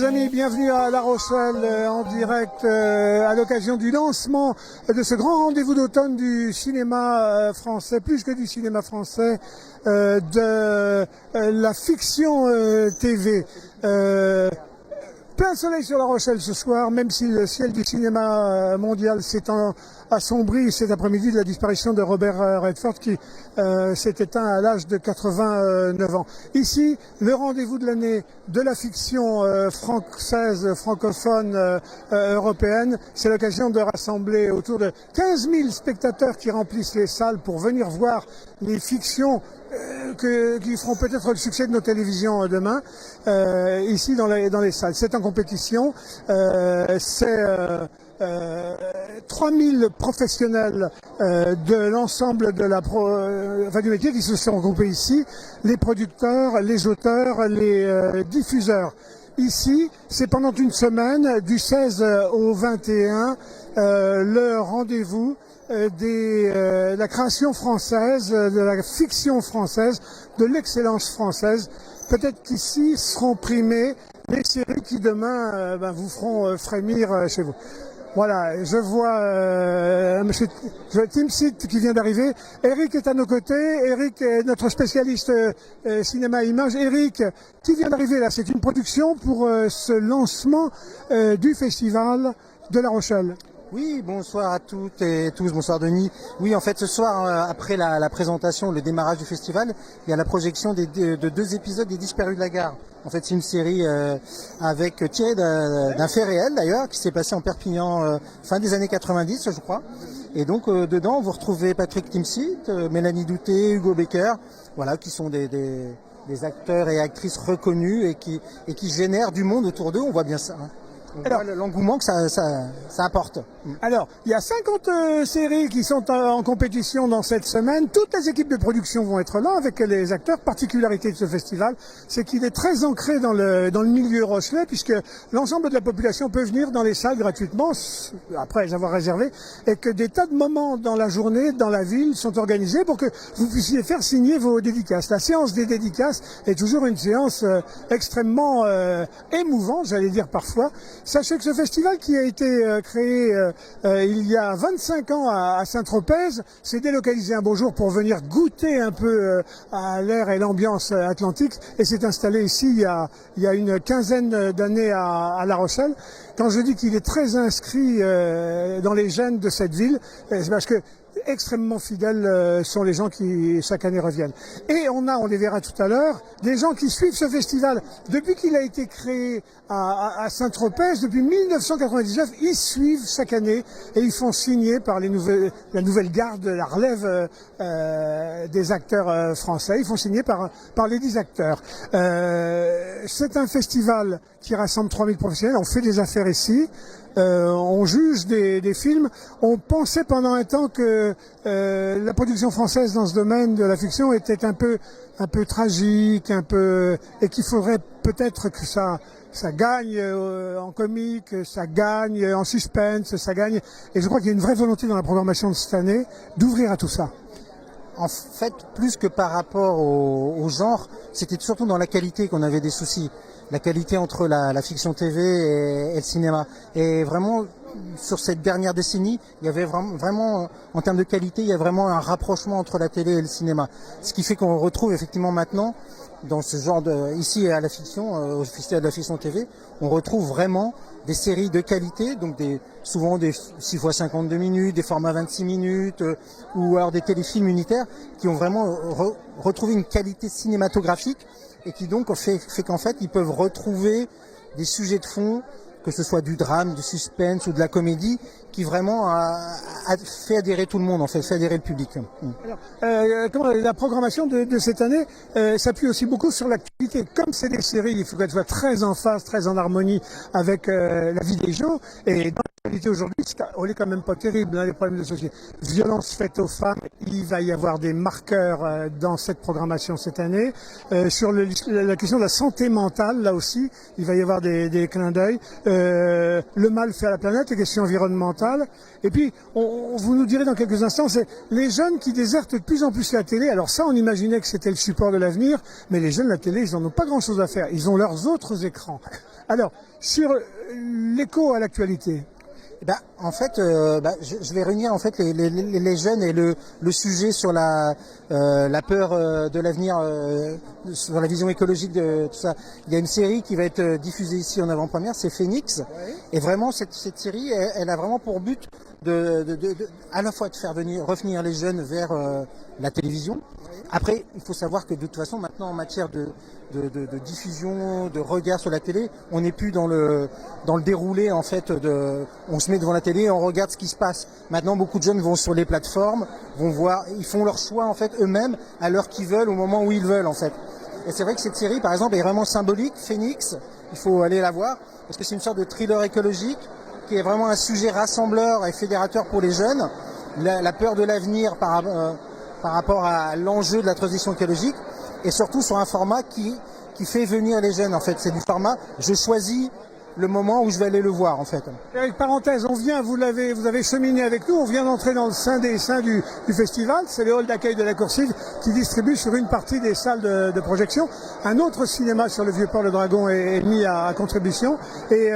Les amis, bienvenue à La Rochelle en direct à l'occasion du lancement de ce grand rendez-vous d'automne du cinéma français, plus que du cinéma français, de la fiction TV. Plein soleil sur La Rochelle ce soir, même si le ciel du cinéma mondial s'est assombri cet après-midi de la disparition de Robert Redford qui s'est éteint à l'âge de 89 ans. Ici, le rendez-vous de l'année de la fiction française, francophone, européenne. C'est l'occasion de rassembler autour de 15 000 spectateurs qui remplissent les salles pour venir voir les fictions qui feront peut-être le succès de nos télévisions demain, ici dans les salles. C'est en compétition, c'est 3000 professionnels de l'ensemble du métier qui se sont regroupés ici, les producteurs, les auteurs, les diffuseurs. Ici, c'est pendant une semaine, du 16 au 21, le rendez-vous de la création française, de la fiction française, de l'excellence française. Peut-être qu'ici seront primées les séries qui demain vous feront frémir chez vous. Voilà, je vois monsieur Tim Sit qui vient d'arriver. Eric est à nos côtés. Eric est notre spécialiste cinéma et image. Eric, qui vient d'arriver là, c'est une production pour ce lancement du festival de La Rochelle. Oui, bonsoir à toutes et tous, bonsoir Denis. Oui, en fait, ce soir, après la présentation, le démarrage du festival, il y a la projection de 2 épisodes des Disparus de la gare. En fait, c'est une série tirée d'un fait réel d'ailleurs, qui s'est passé en Perpignan fin des années 90, je crois. Et donc, dedans, vous retrouvez Patrick Timsit, Mélanie Douté, Hugo Becker, voilà, qui sont des acteurs et actrices reconnus et qui génèrent du monde autour d'eux, on voit bien ça. Hein. Alors, l'engouement que ça apporte. Alors, il y a 50 séries qui sont en compétition dans cette semaine. Toutes les équipes de production vont être là avec les acteurs. Particularité de ce festival, c'est qu'il est très ancré dans le milieu rochelais, puisque l'ensemble de la population peut venir dans les salles gratuitement, après les avoir réservées, et que des tas de moments dans la journée, dans la ville, sont organisés pour que vous puissiez faire signer vos dédicaces. La séance des dédicaces est toujours une séance extrêmement émouvante, j'allais dire parfois. Sachez que ce festival qui a été créé il y a 25 ans à Saint-Tropez s'est délocalisé un beau jour pour venir goûter un peu à l'air et l'ambiance atlantique et s'est installé ici il y a une quinzaine d'années à La Rochelle. Quand je dis qu'il est très inscrit dans les gènes de cette ville, c'est parce que extrêmement fidèles sont les gens qui chaque année reviennent. Et on les verra tout à l'heure, des gens qui suivent ce festival depuis qu'il a été créé à Saint-Tropez, depuis 1999, ils suivent chaque année et ils font signer par la nouvelle garde, la relève des acteurs français, ils font signer par les 10 acteurs. C'est un festival qui rassemble 3000 professionnels, on fait des affaires ici. On juge des films. On pensait pendant un temps que la production française dans ce domaine de la fiction était un peu tragique, et qu'il faudrait peut-être que ça gagne en comique, ça gagne en suspense, ça gagne. Et je crois qu'il y a une vraie volonté dans la programmation de cette année d'ouvrir à tout ça. En fait, plus que par rapport au genre, c'était surtout dans la qualité qu'on avait des soucis. La qualité entre la fiction TV et le cinéma. Et vraiment, sur cette dernière décennie, il y avait vraiment, en termes de qualité, il y a vraiment un rapprochement entre la télé et le cinéma. Ce qui fait qu'on retrouve effectivement maintenant, dans ce genre ici à la fiction, au Festival de la fiction TV, on retrouve vraiment des séries de qualité, donc souvent des 6 x 52 minutes, des formats 26 minutes, ou alors des téléfilms unitaires, qui ont vraiment retrouvé une qualité cinématographique, et qui donc fait qu'en fait, ils peuvent retrouver des sujets de fond, que ce soit du drame, du suspense ou de la comédie, qui vraiment a fait adhérer tout le monde, en fait, fait adhérer le public. Alors, la programmation de cette année s'appuie aussi beaucoup sur l'actualité. Comme c'est des séries, il faut qu'elles soient très en phase, très en harmonie avec la vie des gens. Et dans l'actualité aujourd'hui, on est quand même pas terrible, hein, les problèmes de société. Violence faite aux femmes, il va y avoir des marqueurs dans cette programmation cette année. Sur la question de la santé mentale, là aussi, il va y avoir des clins d'œil. Le mal fait à la planète, les questions environnementales. Et puis, vous nous direz dans quelques instants, c'est les jeunes qui désertent de plus en plus la télé. Alors ça, on imaginait que c'était le support de l'avenir, mais les jeunes, la télé, ils n'en ont pas grand-chose à faire. Ils ont leurs autres écrans. Alors, sur l'écho à l'actualité. En fait, je vais réunir en fait les jeunes et le sujet sur la peur de l'avenir, sur la vision écologique de tout ça. Il y a une série qui va être diffusée ici en avant-première, c'est Phoenix. Oui. Et vraiment, cette série, elle a vraiment pour but à la fois de faire revenir les jeunes vers la télévision. Après, il faut savoir que de toute façon, maintenant, en matière de diffusion, de regard sur la télé, on n'est plus dans le déroulé, en fait, on se met devant la télé et on regarde ce qui se passe. Maintenant, beaucoup de jeunes vont sur les plateformes, vont voir, ils font leur choix, en fait, eux-mêmes, à l'heure qu'ils veulent, au moment où ils veulent, en fait. Et c'est vrai que cette série, par exemple, est vraiment symbolique. Phoenix, il faut aller la voir, parce que c'est une sorte de thriller écologique, qui est vraiment un sujet rassembleur et fédérateur pour les jeunes. La peur de l'avenir par rapport à l'enjeu de la transition écologique, et surtout sur un format qui fait venir les jeunes, en fait. C'est du format, je choisis le moment où je vais aller le voir, en fait. Avec parenthèse, vous avez cheminé avec nous, on vient d'entrer dans le sein des seins du festival, c'est le hall d'accueil de la Coursive qui distribue sur une partie des salles de projection. Un autre cinéma sur le Vieux-Port le Dragon est mis à contribution, et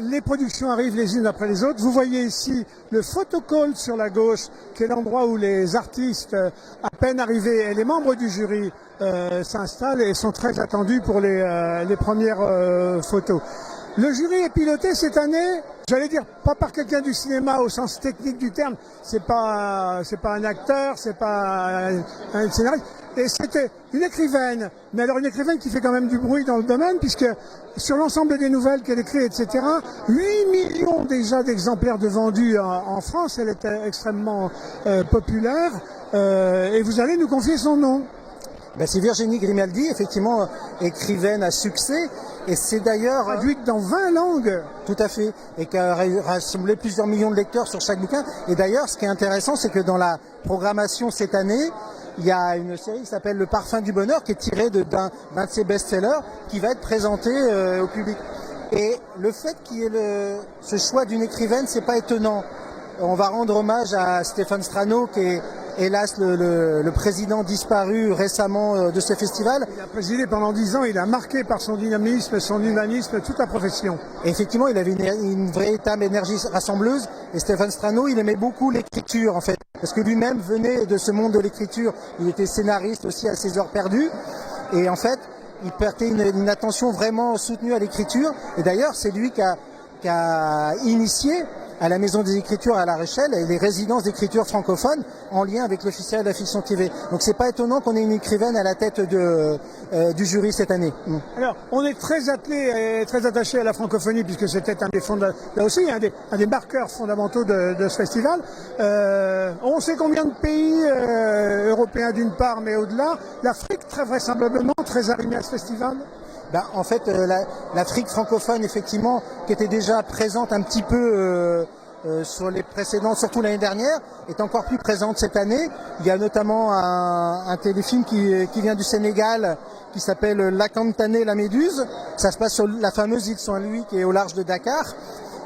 les productions arrivent les unes après les autres. Vous voyez ici le photocall sur la gauche, qui est l'endroit où les artistes, à peine arrivés, et les membres du jury s'installent et sont très attendus pour les premières photos. Le jury est piloté cette année, j'allais dire, pas par quelqu'un du cinéma au sens technique du terme. C'est pas un acteur, c'est pas un scénariste. Et c'était une écrivaine, mais alors une écrivaine qui fait quand même du bruit dans le domaine, puisque sur l'ensemble des nouvelles qu'elle écrit, etc., 8 millions déjà d'exemplaires de vendus en France, elle est extrêmement populaire, et vous allez nous confier son nom. C'est Virginie Grimaldi, effectivement, écrivaine à succès, et c'est d'ailleurs... Traduite dans 20 langues. Tout à fait, et qui a rassemblé plusieurs millions de lecteurs sur chaque bouquin. Et d'ailleurs, ce qui est intéressant, c'est que dans la programmation cette année, il y a une série qui s'appelle Le Parfum du Bonheur, qui est tirée d'un de ses best-sellers, qui va être présenté au public. Et le fait qu'il y ait ce choix d'une écrivaine, c'est pas étonnant. On va rendre hommage à Stéphane Strano, qui est hélas le président disparu récemment de ce festival. Il a présidé pendant 10 ans, il a marqué par son dynamisme, son humanisme, toute la profession. Et effectivement, il avait une véritable énergie rassembleuse. Et Stéphane Strano, il aimait beaucoup l'écriture, en fait. Parce que lui-même venait de ce monde de l'écriture. Il était scénariste aussi à ses heures perdues. Et en fait, il portait une attention vraiment soutenue à l'écriture. Et d'ailleurs, c'est lui qui a initié à la Maison des Écritures à La Rochelle et les résidences d'écriture francophones en lien avec le Festival de la fiction TV. Donc c'est pas étonnant qu'on ait une écrivaine à la tête du jury cette année. Alors, on est très attelé et très attaché à la francophonie, puisque c'était un des là aussi un des marqueurs fondamentaux de ce festival. On sait combien de pays européens d'une part, mais au-delà, l'Afrique très vraisemblablement très arrimée à ce festival. En fait, l'Afrique francophone, effectivement, qui était déjà présente un petit peu sur les précédents, surtout l'année dernière, est encore plus présente cette année. Il y a notamment un téléfilm qui vient du Sénégal, qui s'appelle La Cantanée, la Méduse. Ça se passe sur la fameuse île Saint-Louis, qui est au large de Dakar.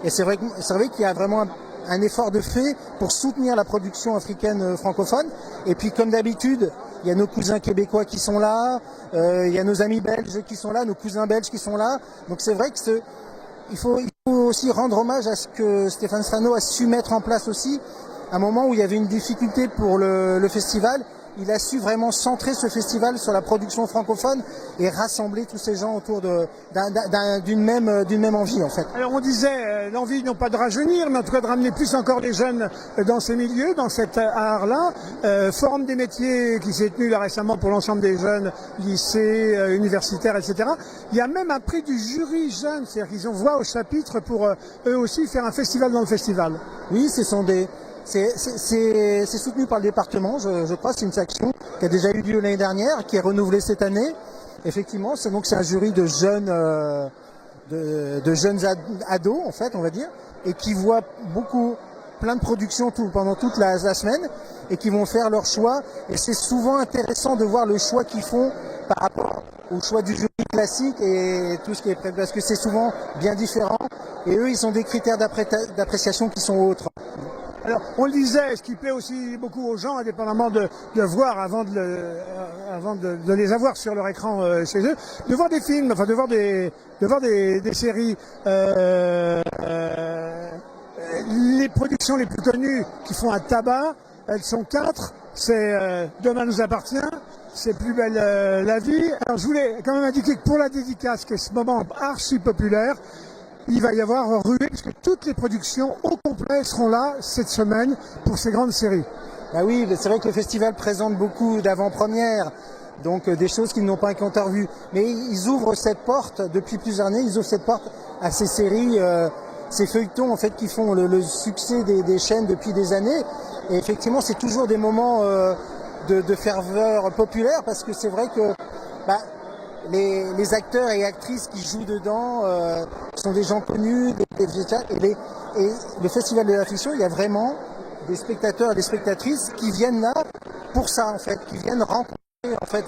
Et c'est vrai qu'il y a vraiment un effort de fait pour soutenir la production africaine francophone. Et puis, comme d'habitude, il y a nos cousins québécois qui sont là, il y a nos amis belges qui sont là, nos cousins belges qui sont là. Donc c'est vrai que il faut aussi rendre hommage à ce que Stéphane Strano a su mettre en place aussi, à un moment où il y avait une difficulté pour le festival. Il a su vraiment centrer ce festival sur la production francophone et rassembler tous ces gens autour d'une même envie, en fait. Alors on disait l'envie non pas de rajeunir, mais en tout cas de ramener plus encore des jeunes dans ces milieux, dans cet art-là. Forum des métiers qui s'est tenu là récemment pour l'ensemble des jeunes, lycées, universitaires, etc. Il y a même un prix du jury jeune, c'est-à-dire qu'ils ont voix au chapitre pour eux aussi faire un festival dans le festival. Oui, c'est soutenu par le département, je crois. C'est une action qui a déjà eu lieu l'année dernière, qui est renouvelée cette année. Effectivement, c'est un jury de jeunes de jeunes ados, en fait, on va dire, et qui voient plein de productions pendant toute la semaine, et qui vont faire leur choix. Et c'est souvent intéressant de voir le choix qu'ils font par rapport au choix du jury classique et tout ce qui est prévu, parce que c'est souvent bien différent. Et eux, ils ont des critères d'appréciation qui sont autres. Alors, on le disait, ce qui plaît aussi beaucoup aux gens, indépendamment de voir avant de les avoir sur leur écran chez eux, de voir des films, enfin de voir des séries. Les productions les plus connues qui font un tabac, elles sont 4. C'est Demain nous appartient, c'est Plus belle la vie. Alors, je voulais quand même indiquer que pour la dédicace, qui est ce moment archi populaire, il va y avoir ruée, puisque toutes les productions au complet seront là cette semaine pour ces grandes séries. Bah oui, c'est vrai que le festival présente beaucoup d'avant-premières, donc des choses qu'ils n'ont pas encore vues. Mais ils ouvrent cette porte, depuis plusieurs années, ils ouvrent cette porte à ces séries, ces feuilletons en fait qui font le succès des chaînes depuis des années. Et effectivement, c'est toujours des moments de ferveur populaire, parce que c'est vrai que les acteurs et actrices qui jouent dedans sont des gens connus, et le Festival de la fiction, il y a vraiment des spectateurs et des spectatrices qui viennent là pour ça, en fait, qui viennent rencontrer en fait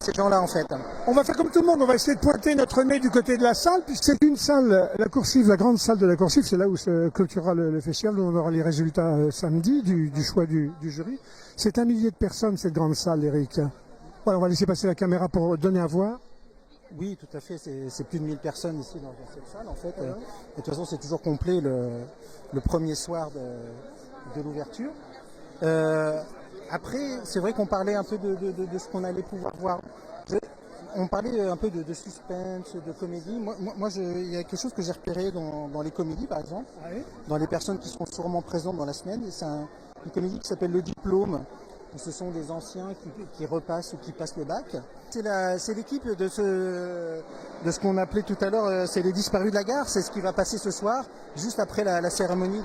ces gens-là, en fait. On va faire comme tout le monde, on va essayer de pointer notre nez du côté de la salle, puisque c'est une salle, la Coursive, la grande salle de la Coursive, c'est là où se clôturera le festival, où on aura les résultats samedi du choix du jury. C'est 1 millier de personnes, cette grande salle, Eric. Voilà, on va laisser passer la caméra pour donner à voir. Oui, tout à fait, c'est plus de 1000 personnes ici dans cette salle, en fait. Et de toute façon, c'est toujours complet le premier soir de l'ouverture. Après, c'est vrai qu'on parlait un peu de ce qu'on allait pouvoir voir. On parlait un peu de suspense, de comédie. Moi, il y a quelque chose que j'ai repéré dans les comédies, par exemple, dans les personnes qui seront sûrement présentes dans la semaine. C'est une comédie qui s'appelle Le Diplôme. Ce sont des anciens qui repassent ou qui passent le bac. C'est l'équipe de ce qu'on appelait tout à l'heure, c'est les disparus de la gare. C'est ce qui va passer ce soir, juste après la cérémonie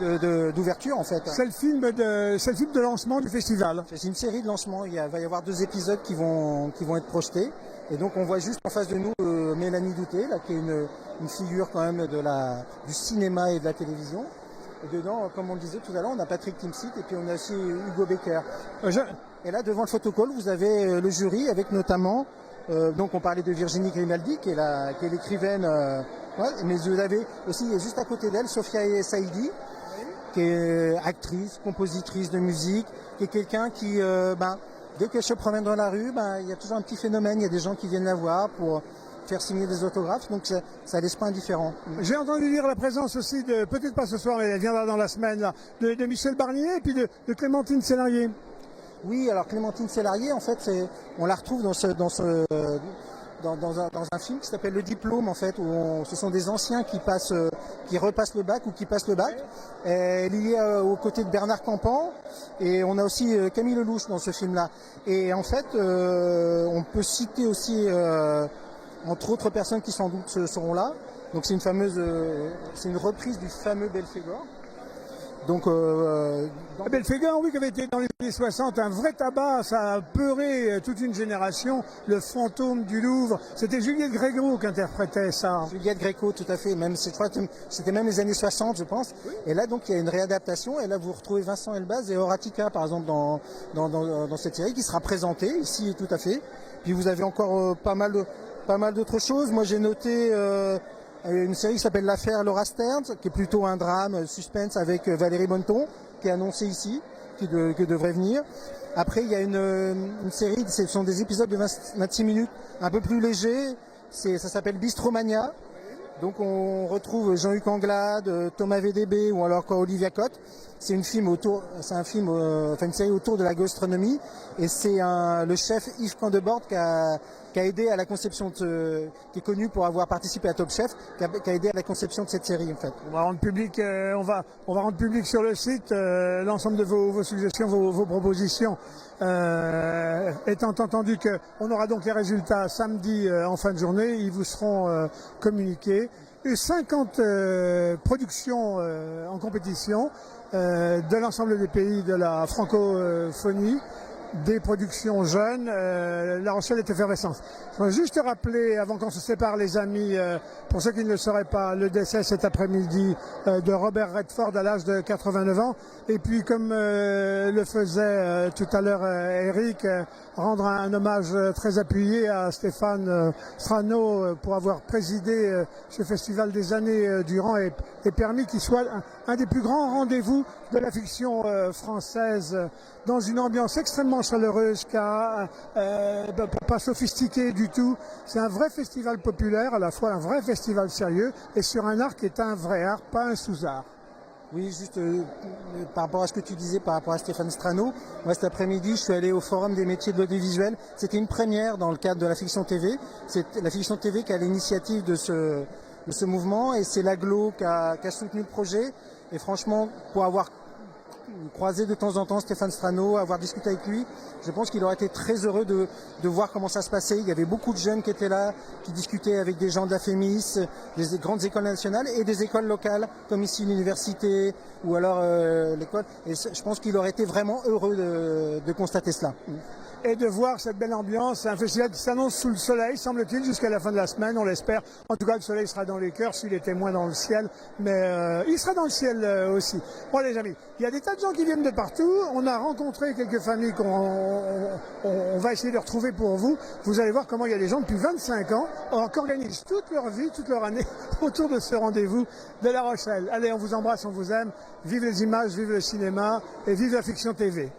d'ouverture, en fait. C'est le film de lancement du festival. C'est une série de lancement. Va y avoir 2 épisodes qui vont être projetés. Et donc on voit juste en face de nous Mélanie Douté, là, qui est une figure quand même du cinéma et de la télévision. Et dedans, comme on le disait tout à l'heure, on a Patrick Timsit et puis on a aussi Hugo Becker. Et là, devant le photocall, vous avez le jury avec notamment, donc on parlait de Virginie Grimaldi, qui est l'écrivaine, mais vous avez aussi, juste à côté d'elle, Sophia Saïdi, qui est actrice, compositrice de musique, qui est quelqu'un qui, dès qu'elle se promène dans la rue, il y a toujours un petit phénomène, il y a des gens qui viennent la voir pour faire signer des autographes, donc ça laisse pas indifférent. J'ai entendu dire la présence aussi peut-être pas ce soir, mais elle viendra dans la semaine, là, de Michel Barnier et puis de Clémentine Sélarié. Oui, alors Clémentine Sélarié, en fait, on la retrouve dans un film qui s'appelle Le Diplôme, en fait, où ce sont des anciens qui repassent le bac ou qui passent le bac. Elle y est aux côtés de Bernard Campan, et on a aussi Camille Lelouch dans ce film-là. Et en fait, on peut citer aussi entre autres personnes qui sans doute seront là. Donc c'est une reprise du fameux Belphégor. Donc, Belphégor, oui, qui avait été dans les années 60 un vrai tabac, ça a peuré toute une génération, le fantôme du Louvre. C'était Juliette Gréco qui interprétait ça. Juliette Gréco, tout à fait. Je crois que c'était même les années 60, je pense. Oui. Et là, donc, il y a une réadaptation. Et là, vous retrouvez Vincent Elbaz et Horatica, par exemple, dans cette série, qui sera présentée ici, tout à fait. Puis vous avez encore pas mal d'autres choses. Moi, j'ai noté une série qui s'appelle L'affaire Laura Stern, qui est plutôt un drame suspense avec Valérie Bonneton, qui est annoncée ici, qui devrait venir. Après, il y a une série, ce sont des épisodes de 26 minutes, un peu plus légers. Ça s'appelle Bistromania. Donc on retrouve Jean-Luc Anglade, Thomas VDB ou alors Olivia Cotte. C'est une série autour de la gastronomie, et c'est le chef Yves Candebord qui a aidé à la conception qui est connu pour avoir participé à Top Chef, qui a aidé à la conception de cette série, en fait. On va rendre public sur le site l'ensemble de vos suggestions, vos propositions. Étant entendu qu'on aura donc les résultats samedi en fin de journée, ils vous seront communiqués. 50 productions en compétition de l'ensemble des pays de la francophonie. des productions jeunes, La Rochelle est effervescence. Je voudrais juste rappeler, avant qu'on se sépare les amis, pour ceux qui ne le sauraient pas, le décès cet après-midi de Robert Redford à l'âge de 89 ans. Et puis comme le faisait tout à l'heure Eric, rendre un hommage très appuyé à Stéphane Strano pour avoir présidé ce festival des années durant et permis qu'il soit un des plus grands rendez-vous de la fiction française dans une ambiance extrêmement chaleureuse, pas sophistiquée du tout. C'est un vrai festival populaire, à la fois un vrai festival sérieux, et sur un art qui est un vrai art, pas un sous-art. Oui, juste par rapport à ce que tu disais, par rapport à Stéphane Strano, moi cet après-midi je suis allé au Forum des métiers de l'audiovisuel. C'était une première dans le cadre de la fiction TV. C'est la fiction TV qui a l'initiative de ce mouvement, et c'est l'Aglo qui a soutenu le projet. Et franchement, pour avoir croisé de temps en temps Stéphane Strano, avoir discuté avec lui, je pense qu'il aurait été très heureux de voir comment ça se passait. Il y avait beaucoup de jeunes qui étaient là, qui discutaient avec des gens de la FEMIS, des grandes écoles nationales et des écoles locales, comme ici l'université ou alors l'école. Et je pense qu'il aurait été vraiment heureux de constater cela. Et de voir cette belle ambiance. C'est un festival qui s'annonce sous le soleil, semble-t-il, jusqu'à la fin de la semaine, on l'espère. En tout cas, le soleil sera dans les cœurs s'il était moins dans le ciel, mais il sera dans le ciel aussi. Bon les amis, il y a des tas de gens qui viennent de partout. On a rencontré quelques familles qu'on va essayer de retrouver pour vous. Vous allez voir comment il y a des gens depuis 25 ans qui organisent toute leur vie, toute leur année autour de ce rendez-vous de La Rochelle. Allez, on vous embrasse, on vous aime. Vive les images, vive le cinéma et vive la fiction TV.